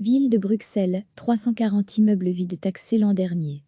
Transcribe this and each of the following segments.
Ville de Bruxelles, 340 immeubles vides taxés l'an dernier.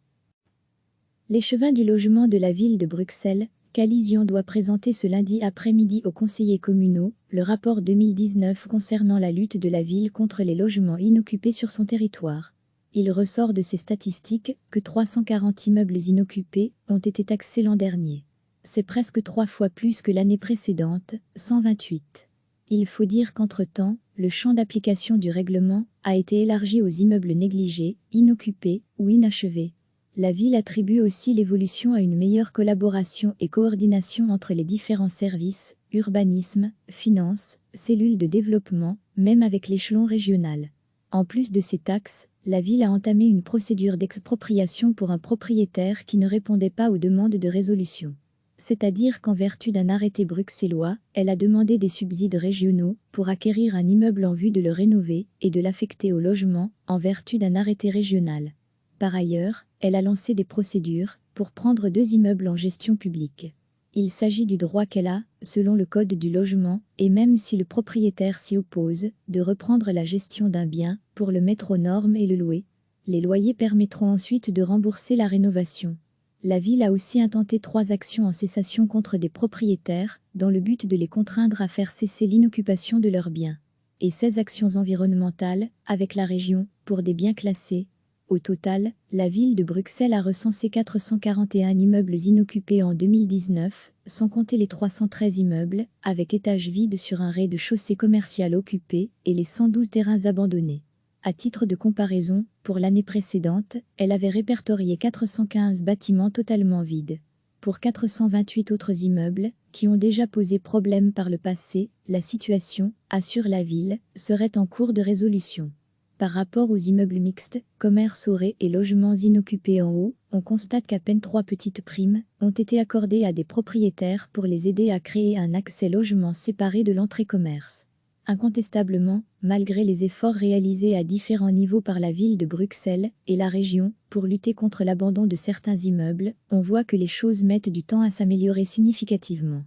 L'échevin du logement de la ville de Bruxelles, Calizion doit présenter ce lundi après-midi aux conseillers communaux le rapport 2019 concernant la lutte de la ville contre les logements inoccupés sur son territoire. Il ressort de ces statistiques que 340 immeubles inoccupés ont été taxés l'an dernier. C'est presque 3 fois plus que l'année précédente, 128. Il faut dire qu'entre-temps, le champ d'application du règlement a été élargi aux immeubles négligés, inoccupés ou inachevés. La ville attribue aussi l'évolution à une meilleure collaboration et coordination entre les différents services, urbanisme, finances, cellules de développement, même avec l'échelon régional. En plus de ces taxes, la ville a entamé une procédure d'expropriation pour un propriétaire qui ne répondait pas aux demandes de résolution. C'est-à-dire qu'en vertu d'un arrêté bruxellois, elle a demandé des subsides régionaux pour acquérir un immeuble en vue de le rénover et de l'affecter au logement en vertu d'un arrêté régional. Par ailleurs, elle a lancé des procédures pour prendre 2 immeubles en gestion publique. Il s'agit du droit qu'elle a, selon le Code du logement, et même si le propriétaire s'y oppose, de reprendre la gestion d'un bien pour le mettre aux normes et le louer. Les loyers permettront ensuite de rembourser la rénovation. La ville a aussi intenté 3 actions en cessation contre des propriétaires, dans le but de les contraindre à faire cesser l'inoccupation de leurs biens. Et 16 actions environnementales, avec la région, pour des biens classés. Au total, la ville de Bruxelles a recensé 441 immeubles inoccupés en 2019, sans compter les 313 immeubles, avec étages vides sur un rez-de-chaussée commercial occupé et les 112 terrains abandonnés. À titre de comparaison, pour l'année précédente, elle avait répertorié 415 bâtiments totalement vides. Pour 428 autres immeubles, qui ont déjà posé problème par le passé, la situation, assure la ville, serait en cours de résolution. Par rapport aux immeubles mixtes, commerces aurés et logements inoccupés en haut, on constate qu'à peine 3 petites primes ont été accordées à des propriétaires pour les aider à créer un accès logement séparé de l'entrée commerce. Incontestablement, malgré les efforts réalisés à différents niveaux par la ville de Bruxelles et la région pour lutter contre l'abandon de certains immeubles, on voit que les choses mettent du temps à s'améliorer significativement.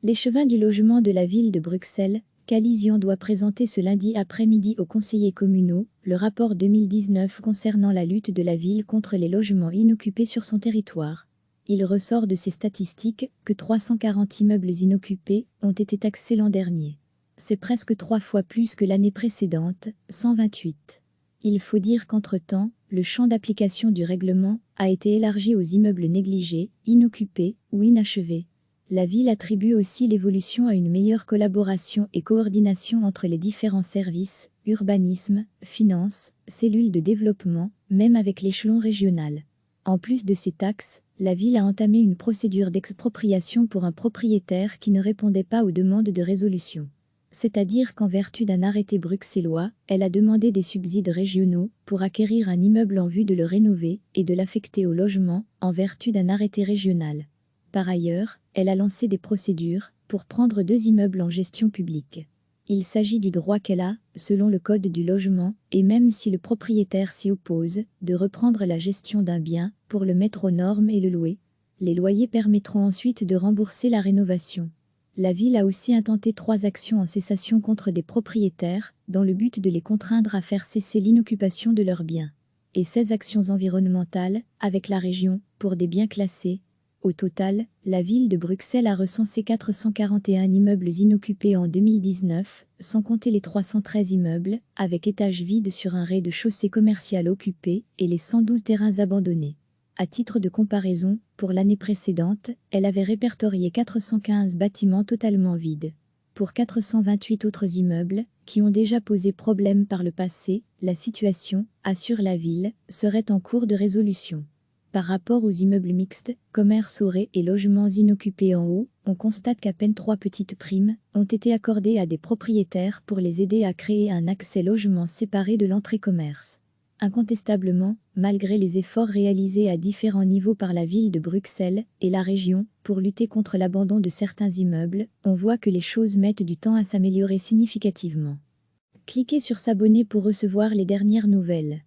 L'échevin du logement de la ville de Bruxelles, Calizion doit présenter ce lundi après-midi aux conseillers communaux le rapport 2019 concernant la lutte de la ville contre les logements inoccupés sur son territoire. Il ressort de ces statistiques que 340 immeubles inoccupés ont été taxés l'an dernier. C'est presque 3 fois plus que l'année précédente, 128. Il faut dire qu'entre-temps, le champ d'application du règlement a été élargi aux immeubles négligés, inoccupés ou inachevés. La ville attribue aussi l'évolution à une meilleure collaboration et coordination entre les différents services, urbanisme, finances, cellules de développement, même avec l'échelon régional. En plus de ces taxes, la ville a entamé une procédure d'expropriation pour un propriétaire qui ne répondait pas aux demandes de résolution. C'est-à-dire qu'en vertu d'un arrêté bruxellois, elle a demandé des subsides régionaux pour acquérir un immeuble en vue de le rénover et de l'affecter au logement en vertu d'un arrêté régional. Par ailleurs, elle a lancé des procédures pour prendre 2 immeubles en gestion publique. Il s'agit du droit qu'elle a, selon le Code du logement, et même si le propriétaire s'y oppose, de reprendre la gestion d'un bien pour le mettre aux normes et le louer. Les loyers permettront ensuite de rembourser la rénovation. La ville a aussi intenté 3 actions en cessation contre des propriétaires, dans le but de les contraindre à faire cesser l'inoccupation de leurs biens. Et 16 actions environnementales, avec la région, pour des biens classés. Au total, la ville de Bruxelles a recensé 441 immeubles inoccupés en 2019, sans compter les 313 immeubles, avec étages vides sur un rez-de-chaussée commercial occupé et les 112 terrains abandonnés. À titre de comparaison, pour l'année précédente, elle avait répertorié 415 bâtiments totalement vides. Pour 428 autres immeubles, qui ont déjà posé problème par le passé, la situation, assure la ville, serait en cours de résolution. Par rapport aux immeubles mixtes, commerces aurés et logements inoccupés en haut, on constate qu'à peine 3 petites primes ont été accordées à des propriétaires pour les aider à créer un accès logement séparé de l'entrée commerce. Incontestablement, malgré les efforts réalisés à différents niveaux par la ville de Bruxelles et la région pour lutter contre l'abandon de certains immeubles, on voit que les choses mettent du temps à s'améliorer significativement. Cliquez sur s'abonner pour recevoir les dernières nouvelles.